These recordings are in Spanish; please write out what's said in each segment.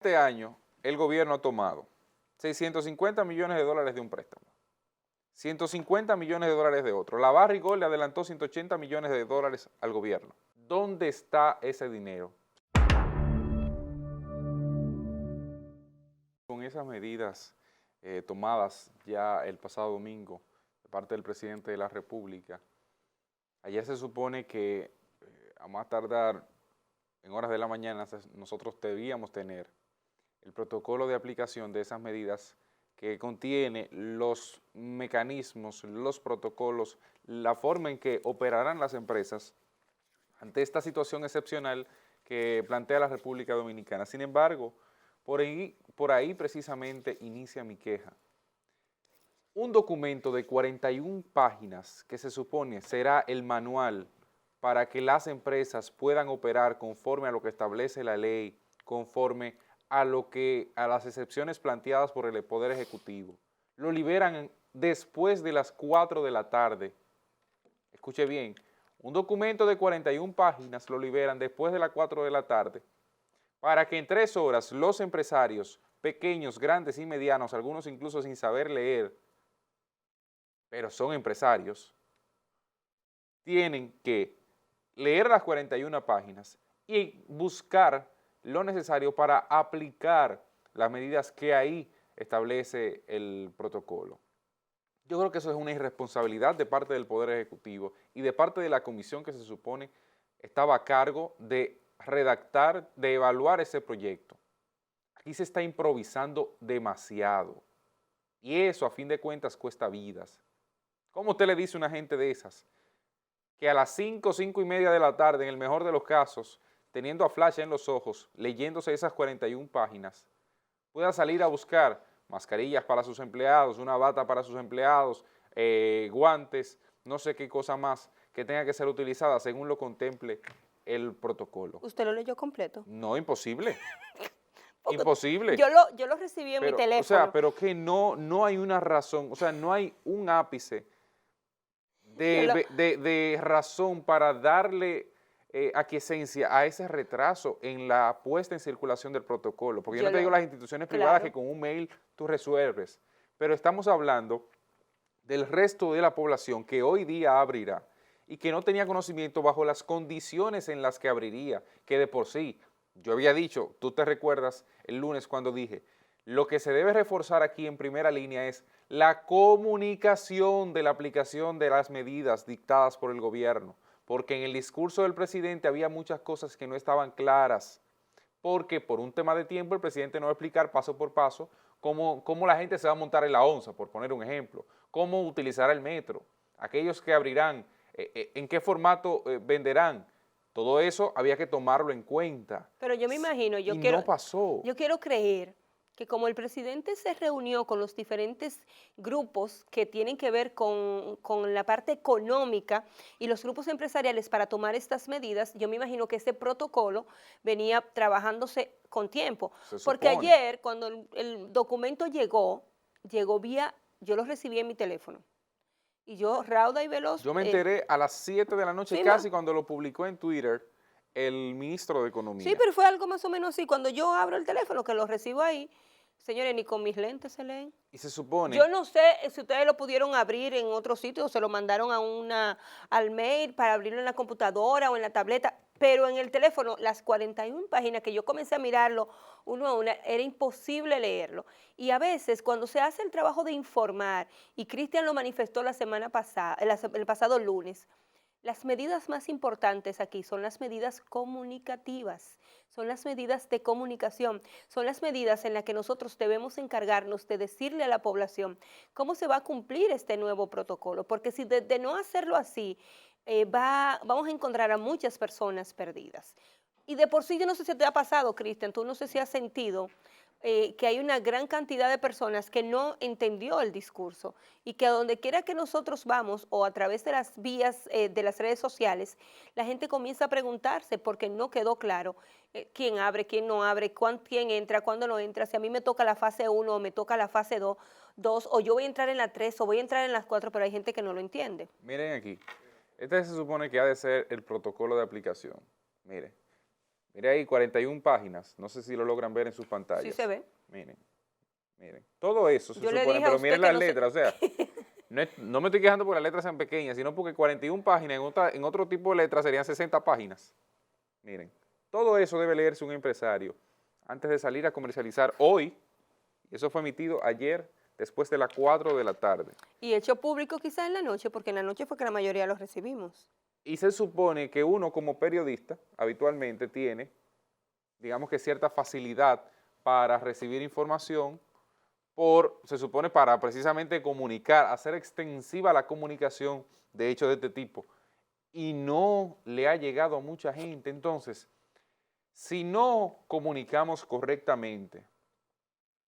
Este año el gobierno ha tomado 650 millones de dólares de un préstamo, 150 millones de dólares de otro. La Barrigold le adelantó 180 millones de dólares al gobierno. ¿Dónde está ese dinero? Con esas medidas tomadas ya el pasado domingo de parte del presidente de la República, ayer se supone que a más tardar en horas de la mañana nosotros debíamos tener el protocolo de aplicación de esas medidas que contiene los mecanismos, los protocolos, la forma en que operarán las empresas ante esta situación excepcional que plantea la República Dominicana. Sin embargo, por ahí precisamente inicia mi queja. Un documento de 41 páginas que se supone será el manual para que las empresas puedan operar conforme a lo que establece la ley, conforme a las excepciones planteadas por el Poder Ejecutivo. Lo liberan después de las 4 de la tarde. Escuche bien, un documento de 41 páginas lo liberan después de las 4 de la tarde para que en 3 horas los empresarios, pequeños, grandes y medianos, algunos incluso sin saber leer, pero son empresarios, tienen que leer las 41 páginas y buscar lo necesario para aplicar las medidas que ahí establece el protocolo. Yo creo que eso es una irresponsabilidad de parte del Poder Ejecutivo y de parte de la comisión que se supone estaba a cargo de redactar, de evaluar ese proyecto. Aquí se está improvisando demasiado y eso a fin de cuentas cuesta vidas. ¿Cómo usted le dice a una gente de esas que a las 5, 5 y media de la tarde, en el mejor de los casos, teniendo a flash en los ojos, leyéndose esas 41 páginas, pueda salir a buscar mascarillas para sus empleados, una bata para sus empleados, guantes, no sé qué cosa más que tenga que ser utilizada según lo contemple el protocolo? ¿Usted lo leyó completo? No, imposible. Porque Imposible. yo lo recibí en mi Pero, teléfono. o sea, pero que no hay una razón, o sea, no hay un ápice de razón para darle aquiescencia a ese retraso en la puesta en circulación del protocolo, porque yo no te digo las instituciones privadas que con un mail tú resuelves, pero estamos hablando del resto de la población que hoy día abrirá y que no tenía conocimiento bajo las condiciones en las que abriría, que de por sí, yo había dicho, tú te recuerdas el lunes cuando dije, lo que se debe reforzar aquí en primera línea es la comunicación de la aplicación de las medidas dictadas por el gobierno, porque en el discurso del presidente había muchas cosas que no estaban claras, porque por un tema de tiempo el presidente no va a explicar paso por paso cómo la gente se va a montar en la onza, por poner un ejemplo, cómo utilizar el metro, aquellos que abrirán, en qué formato venderán. Todo eso había que tomarlo en cuenta. Pero yo me imagino, No pasó. yo quiero creer que como el presidente se reunió con los diferentes grupos que tienen que ver con la parte económica y los grupos empresariales para tomar estas medidas, yo me imagino que ese protocolo venía trabajándose con tiempo. Porque ayer, cuando el documento llegó vía, yo lo recibí en mi teléfono. Y yo, rauda y veloz. Yo me enteré a las 7 de la noche, sí, casi cuando lo publicó en Twitter el ministro de Economía. Sí, pero fue algo más o menos así. Al yo abro el teléfono, que lo recibo ahí, señores, ni con mis lentes se leen. Y se supone. Yo no sé si ustedes lo pudieron abrir en otro sitio o se lo mandaron al mail para abrirlo en la computadora o en la tableta, pero en el teléfono, las 41 páginas que yo comencé a mirarlo uno a una, era imposible leerlo. Y a veces, cuando se hace el trabajo de informar, y Cristian lo manifestó la semana pasada, el pasado lunes, las medidas más importantes aquí son las medidas comunicativas, son las medidas de comunicación, son las medidas en las que nosotros debemos encargarnos de decirle a la población cómo se va a cumplir este nuevo protocolo, porque si de no hacerlo así, vamos a encontrar a muchas personas perdidas. Y de por sí, yo no sé si te ha pasado, Cristian, tú no sé si has sentido que hay una gran cantidad de personas que no entendió el discurso y que a donde quiera que nosotros vamos o a través de las vías de las redes sociales, la gente comienza a preguntarse porque no quedó claro quién abre, quién no abre, quién entra, cuándo no entra, si a mí me toca la fase 1 o me toca la fase 2, o yo voy a entrar en la 3 o voy a entrar en las 4, pero hay gente que no lo entiende. Miren aquí, este se supone que ha de ser el protocolo de aplicación. Miren Mire ahí, 41 páginas. No sé si lo logran ver en sus pantallas. Sí se ve. Miren, miren. Todo eso se Yo le supone, dije a pero usted miren que las no se- letras, o sea, no me estoy quejando porque las letras sean pequeñas, sino porque 41 páginas en otro tipo de letras serían 60 páginas. Miren, todo eso debe leerse un empresario antes de salir a comercializar hoy. Eso fue emitido ayer después de las 4 de la tarde. Y hecho público quizás en la noche, porque en la noche fue que la mayoría los recibimos. Y se supone que uno como periodista habitualmente tiene, digamos que cierta facilidad para recibir información, se supone para precisamente comunicar, hacer extensiva la comunicación de hechos de este tipo. Y no le ha llegado a mucha gente. Entonces, si no comunicamos correctamente,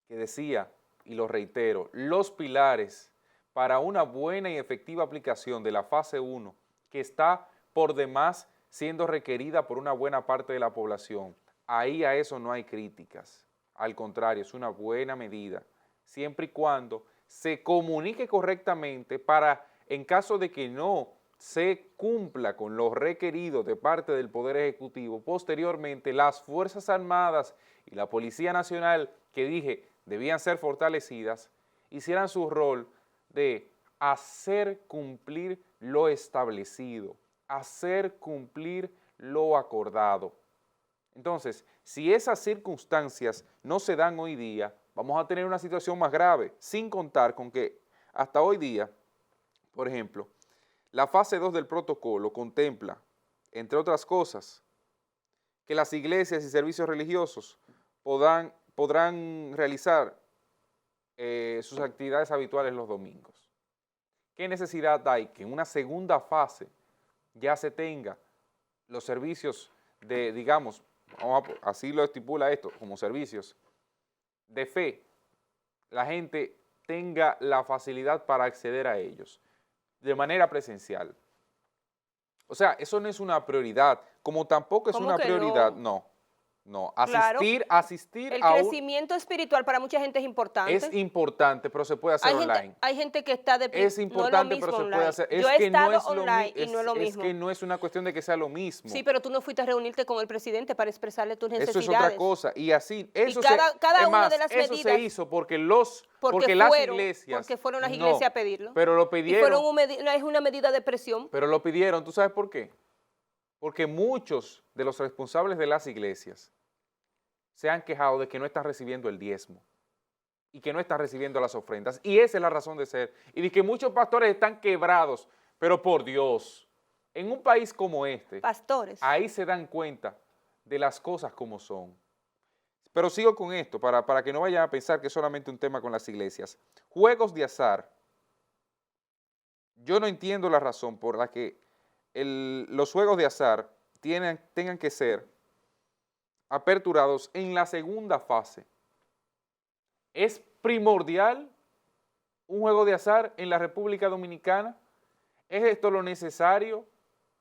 que decía, y lo reitero, los pilares para una buena y efectiva aplicación de la fase 1, que está por demás siendo requerida por una buena parte de la población, ahí a eso no hay críticas. Al contrario, es una buena medida, siempre y cuando se comunique correctamente para, en caso de que no se cumpla con lo requerido de parte del Poder Ejecutivo, posteriormente las Fuerzas Armadas y la Policía Nacional, que dije debían ser fortalecidas, hicieran su rol de hacer cumplir lo establecido, hacer cumplir lo acordado. Entonces, si esas circunstancias no se dan hoy día, vamos a tener una situación más grave, sin contar con que hasta hoy día, por ejemplo, la fase 2 del protocolo contempla, entre otras cosas, que las iglesias y servicios religiosos podrán realizar sus actividades habituales los domingos. ¿Qué necesidad hay que en una segunda fase ya se tenga los servicios de, digamos, así lo estipula esto, como servicios de fe, la gente tenga la facilidad para acceder a ellos de manera presencial? O sea, eso no es una prioridad, como tampoco es ¿Cómo una que prioridad, no? no, Claro. asistir El a un, crecimiento espiritual para mucha gente es importante. es importante, pero se puede hacer online. Hay gente que está Es no es lo importante, pero mismo se puede online. hacer. Yo Es he que no estado es lo online y mismo, no es lo es mismo. que no es una cuestión de que sea lo mismo. Sí, pero tú no fuiste a reunirte con el presidente para expresarle tus Eso necesidades. es otra cosa. Y así, eso Y cada es una más, de las eso se medidas, hizo porque porque las fueron, iglesias, porque fueron las no, iglesias a pedirlo. pero lo Y pidieron, es una medida de presión. pero lo pidieron, ¿tú sabes por qué? Porque muchos de los responsables de las iglesias se han quejado de que no están recibiendo el diezmo y que no están recibiendo las ofrendas. Y esa es la razón de ser. Y de que muchos pastores están quebrados, pero por Dios, en un país como este, Pastores. ahí se dan cuenta de las cosas como son. Pero sigo con esto, para que no vayan a pensar que es solamente un tema con las iglesias. Juegos de azar. Yo no entiendo la razón por la que los juegos de azar tengan que ser aperturados en la segunda fase. ¿Es primordial un juego de azar en la República Dominicana? ¿Es esto lo necesario?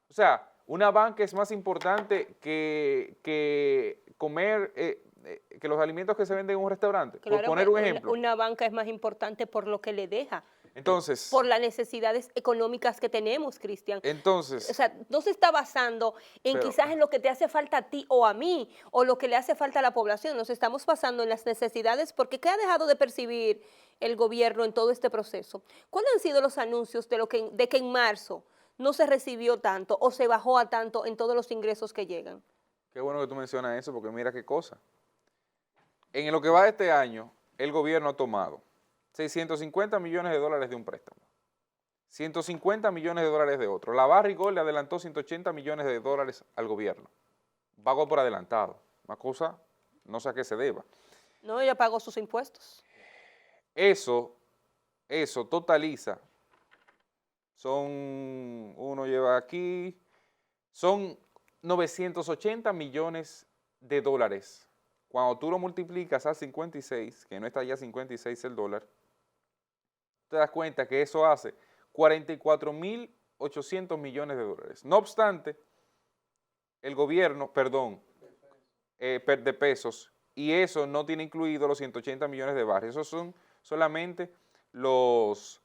O sea, una banca es más importante que comer, que los alimentos que se venden en un restaurante, Claro, por poner un ejemplo. Una banca es más importante por lo que le deja. Entonces, por las necesidades económicas que tenemos, Cristian. Entonces, o sea, no se está basando en quizás en lo que te hace falta a ti o a mí, o lo que le hace falta a la población. Nos estamos basando en las necesidades, porque ¿qué ha dejado de percibir el gobierno en todo este proceso? ¿Cuáles han sido los anuncios de que en marzo no se recibió tanto o se bajó a tanto en todos los ingresos que llegan? Qué bueno que tú mencionas eso, porque mira qué cosa. En lo que va de este año, el gobierno ha tomado 650 millones de dólares de un préstamo, 150 millones de dólares de otro. La Barrigold le adelantó 180 millones de dólares al gobierno. Pago por adelantado. Una cosa, no sé a qué se deba. No, ella pagó sus impuestos. Eso totaliza, uno lleva aquí, son 980 millones de dólares. Cuando tú lo multiplicas a 56, que no está ya 56 el dólar, te das cuenta que eso hace 44.800 millones de dólares. No obstante, el gobierno, de pesos, y eso no tiene incluido los 180 millones de barrios. Esos son solamente los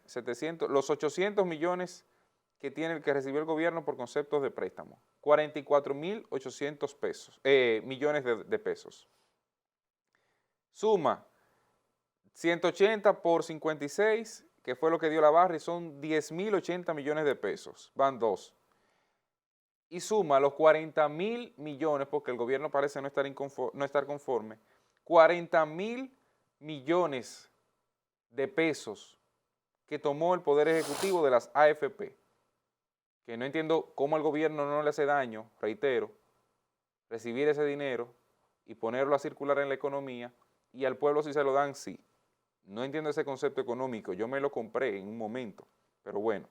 700, los 800 millones que recibió el gobierno por conceptos de préstamo. 44.800 millones de pesos. Suma 180 por 56, que fue lo que dio la barra, y son 10.080 millones de pesos. Van dos. Y suma los 40.000 millones, porque el gobierno parece no estar conforme, 40.000 millones de pesos que tomó el Poder Ejecutivo de las AFP, que no entiendo cómo al gobierno no le hace daño, reitero, recibir ese dinero y ponerlo a circular en la economía, y al pueblo si se lo dan, sí. No entiendo ese concepto económico, yo me lo compré en un momento, pero bueno.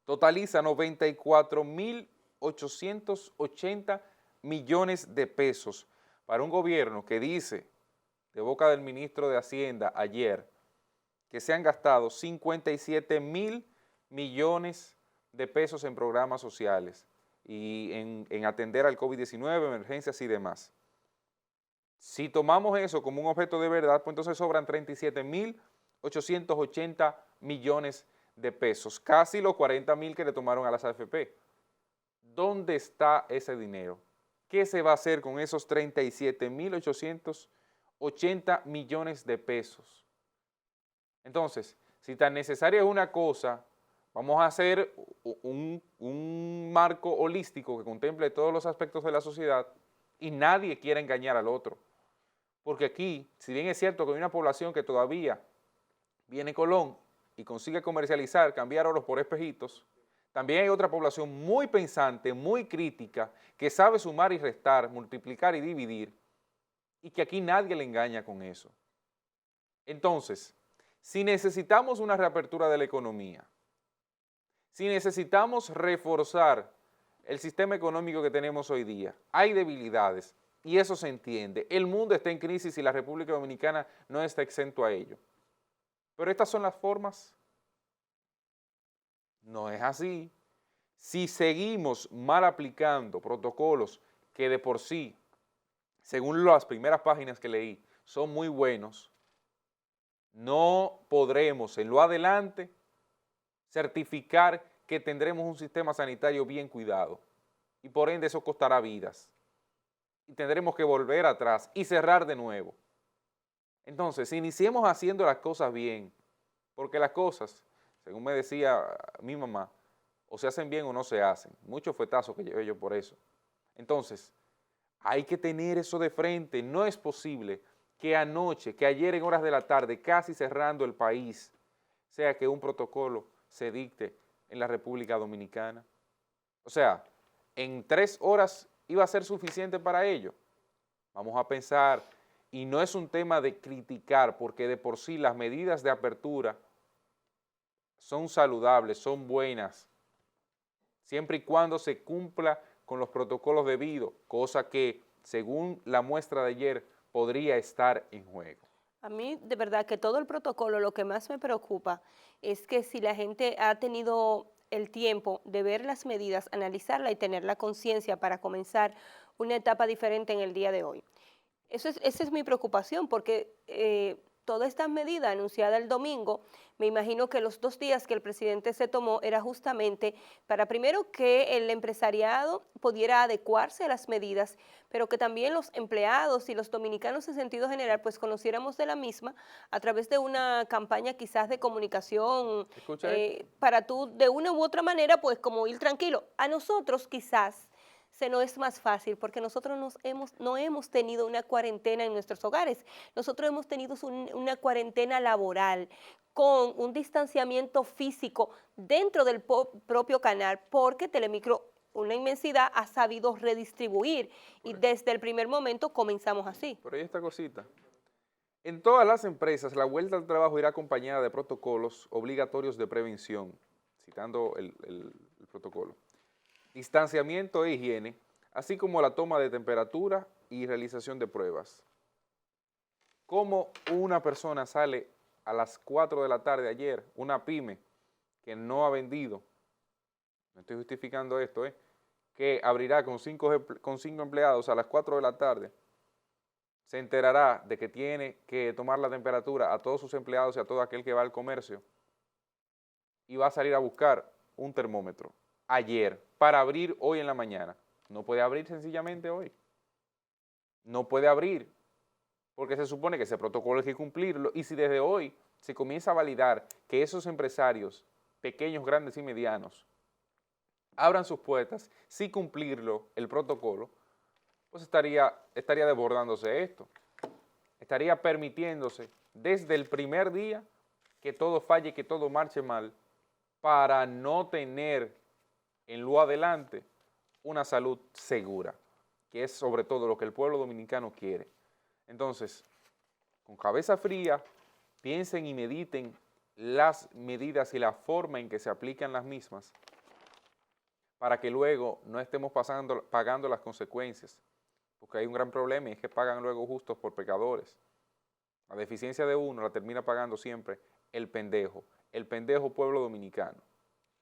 Totaliza 94.880 millones de pesos para un gobierno que dice, de boca del ministro de Hacienda ayer, que se han gastado 57.000 millones de pesos en programas sociales y en atender al COVID-19, emergencias y demás. Si tomamos eso como un objeto de verdad, pues entonces sobran 37.880 millones de pesos, casi los 40.000 que le tomaron a las AFP. ¿Dónde está ese dinero? ¿Qué se va a hacer con esos 37.880 millones de pesos? Entonces, si tan necesaria es una cosa, vamos a hacer un marco holístico que contemple todos los aspectos de la sociedad y nadie quiere engañar al otro. Porque aquí, si bien es cierto que hay una población que todavía viene Colón y consigue comercializar, cambiar oros por espejitos, también hay otra población muy pensante, muy crítica, que sabe sumar y restar, multiplicar y dividir, y que aquí nadie le engaña con eso. Entonces, si necesitamos una reapertura de la economía, si necesitamos reforzar el sistema económico que tenemos hoy día, hay debilidades, y eso se entiende. El mundo está en crisis y la República Dominicana no está exento a ello. Pero estas son las formas. No es así. Si seguimos mal aplicando protocolos que de por sí, según las primeras páginas que leí, son muy buenos, no podremos en lo adelante certificar que tendremos un sistema sanitario bien cuidado. Y por ende eso costará vidas. Y tendremos que volver atrás y cerrar de nuevo. Entonces, si iniciemos haciendo las cosas bien, porque las cosas, según me decía mi mamá, o se hacen bien o no se hacen. Muchos fuetazos que llevé yo por eso. Entonces, hay que tener eso de frente. No es posible que anoche, que ayer en horas de la tarde, casi cerrando el país, sea que un protocolo se dicte en la República Dominicana. O sea, en 3 horas iba a ser suficiente para ello. Vamos a pensar, y no es un tema de criticar, porque de por sí las medidas de apertura son saludables, son buenas, siempre y cuando se cumpla con los protocolos debidos, cosa que, según la muestra de ayer, podría estar en juego. A mí, de verdad, que todo el protocolo, lo que más me preocupa es que si la gente ha tenido el tiempo de ver las medidas, analizarla y tener la conciencia para comenzar una etapa diferente en el día de hoy. Esa es mi preocupación, porque toda esta medida anunciada el domingo, me imagino que los 2 días que el presidente se tomó era justamente para, primero, que el empresariado pudiera adecuarse a las medidas, pero que también los empleados y los dominicanos en sentido general pues conociéramos de la misma a través de una campaña quizás de comunicación, Escucha esto. para tú de una u otra manera pues como ir tranquilo. A nosotros quizás se nos es más fácil porque nosotros no hemos tenido una cuarentena en nuestros hogares, nosotros hemos tenido una cuarentena laboral con un distanciamiento físico dentro del propio canal, porque Telemicro, una inmensidad, ha sabido redistribuir y desde el primer momento comenzamos así. Por ahí esta cosita. En todas las empresas, la vuelta al trabajo irá acompañada de protocolos obligatorios de prevención, citando el protocolo. Distanciamiento e higiene, así como la toma de temperatura y realización de pruebas. ¿Cómo una persona sale a las 4 de la tarde ayer, una pyme que no ha vendido, no estoy justificando esto, que abrirá con 5 empleados a las 4 de la tarde, se enterará de que tiene que tomar la temperatura a todos sus empleados y a todo aquel que va al comercio y va a salir a buscar un termómetro ayer para abrir hoy en la mañana, no puede abrir sencillamente hoy. No puede abrir porque se supone que ese protocolo hay que cumplirlo, y si desde hoy se comienza a validar que esos empresarios, pequeños, grandes y medianos, abran sus puertas sin cumplirlo, el protocolo, pues estaría desbordándose esto. Estaría permitiéndose desde el primer día que todo falle, que todo marche mal, para no tener en lo adelante una salud segura, que es sobre todo lo que el pueblo dominicano quiere. Entonces, con cabeza fría, piensen y mediten las medidas y la forma en que se aplican las mismas para que luego no estemos pagando las consecuencias, porque hay un gran problema y es que pagan luego justos por pecadores. La deficiencia de uno la termina pagando siempre el pendejo pueblo dominicano.